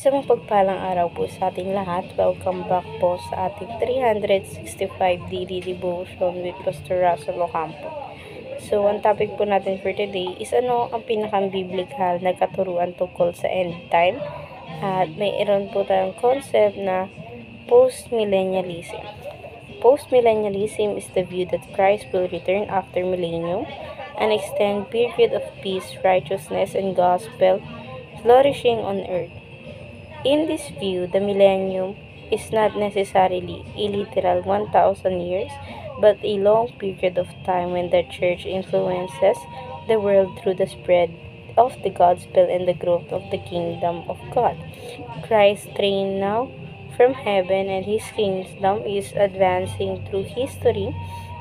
Isang mapagpalang araw po sa ating lahat. Welcome back po sa ating 365 daily devotion with Pastor Russell Ocampo. So, ang topic po natin for today is ano ang pinaka-biblical na katuruan tungkol sa end time. At mayroon po tayong concept na post-millennialism. Post-millennialism is the view that Christ will return after millennium, an extended period of peace, righteousness, and gospel flourishing on earth. In this view, the millennium is not necessarily a literal 1,000 years, but a long period of time when the church influences the world through the spread of the gospel and the growth of the kingdom of God. Christ reigns now from heaven, and his kingdom is advancing through history.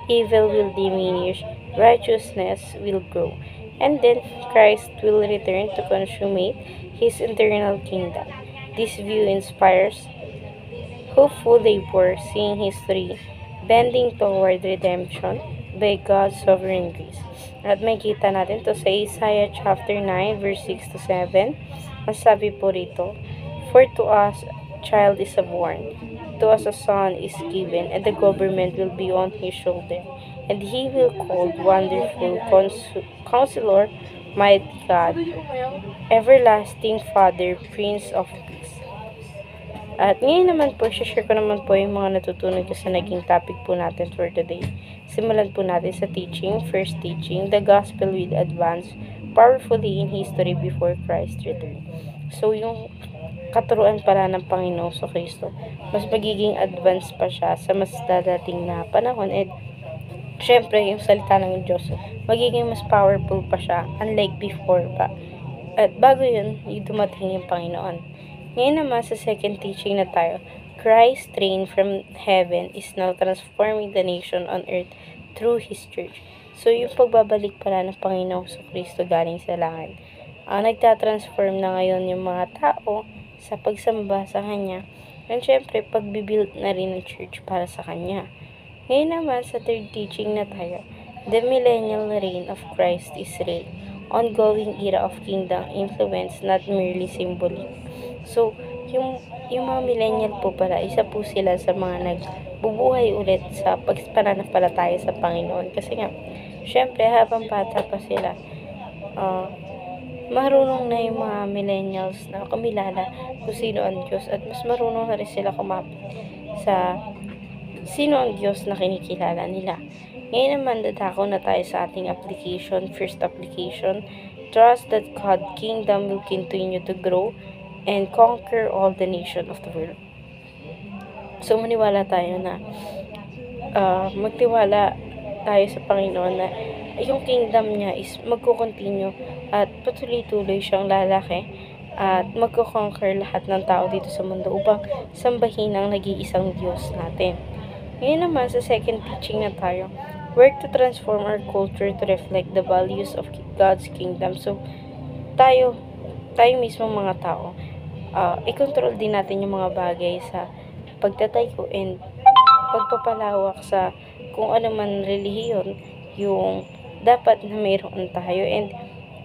Evil will diminish, righteousness will grow, and then Christ will return to consummate his eternal kingdom. This view inspires hopeful labor, seeing history bending toward redemption by God's sovereign grace. At makita natin to sa Isaiah chapter 9 verse 6 to 7. Ang sabi po rito, "For to us a child is born, to us a son is given, and the government will be on his shoulder, and he will be called Wonderful Counselor, Mighty God, Everlasting Father, Prince of Peace." At ngayon naman po, share ko naman po yung mga natutunan ko sa naging topic po natin for today. Simulan po natin sa teaching. First teaching, the gospel will advance powerfully in history before Christ's return. So, yung katuruan pala ng Panginoong Kristo, mas magiging advance pa siya sa mas dadating na panahon. And syempre, yung salita ng Diyos, magiging mas powerful pa siya, unlike before pa. At bago yun, yung dumating yung Panginoon. Ngayon naman sa second teaching na tayo, Christ's reign from heaven is now transforming the nation on earth through His church. So, yung pagbabalik pala ng Panginoong Kristo galing sa langit, nagtatransform na ngayon yung mga tao sa pagsamba sa Kanya. And syempre, pagbibuild na rin ng church para sa Kanya. Ngayon naman sa third teaching na tayo, the millennial reign of Christ is real. Ongoing era of kingdom influence, not merely symbolic. So, yung mga millennial po pala, isa po sila sa mga nagbubuhay ulit sa pananampalataya sa Panginoon. Kasi nga, syempre, habang bata pa sila, marunong na yung mga millennials na kumilala kung sino ang Diyos. At mas marunong na rin sila kumapit sa sino ang Diyos na kinikilala nila. Ngayon naman, dadako na tayo sa ating application. First application, trust that God's kingdom will continue to grow and conquer all the nation of the world. So, maniwala tayo na magtiwala tayo sa Panginoon na yung kingdom niya is magko-continue at patuloy-tuloy siyang lalaki at magko-conquer lahat ng tao dito sa mundo upang sambahin ang nag-iisang Diyos natin. Ngayon naman, sa second teaching na tayo, work to transform our culture to reflect the values of God's kingdom. So, tayo mismo mga tao, i-control din natin yung mga bagay sa pagtatayo and pagpapalawak sa kung ano man relihiyon yung dapat na mayroon tayo. And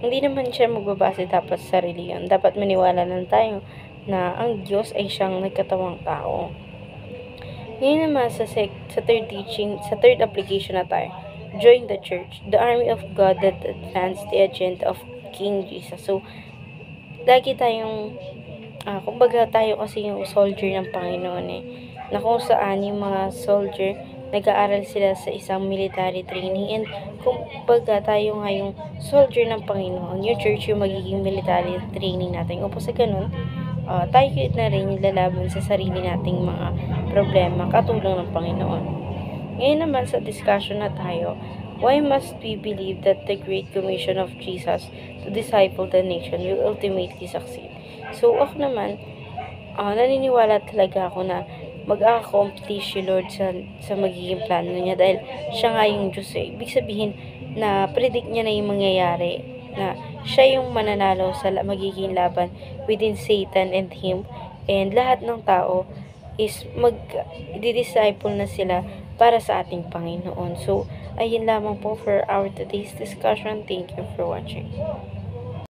hindi naman siya magbabase dapat sa relihiyon. Dapat maniwala lang tayo na ang Diyos ay siyang nagkatawang tao. Ngayon naman sa third teaching, sa third application na tayo, join the church, the army of God that advanced the agenda of King Jesus. So, lagi tayong, kumbaga tayo kasi yung soldier ng Panginoon na kung saan yung mga soldier, nag-aaral sila sa isang military training, and kumbaga tayo nga yung soldier ng Panginoon, yung church yung magiging military training natin. Upang sa ganun, tayo na rin yung lalaban sa sarili nating mga problema katulong ng Panginoon. Ngayon naman sa discussion na tayo, why must we believe that the Great Commission of Jesus to disciple the nation will ultimately succeed? So ako naman, naniniwala talaga ako na mag-accomplish si Lord sa magiging plano niya dahil siya nga yung Diyos. Ibig sabihin na predict niya na yung mangyayari, na siya yung mananalo sa magiging laban within Satan and him, and lahat ng tao is mag-disciple na sila para sa ating Panginoon. So, ayun lamang po for our today's discussion. Thank you for watching.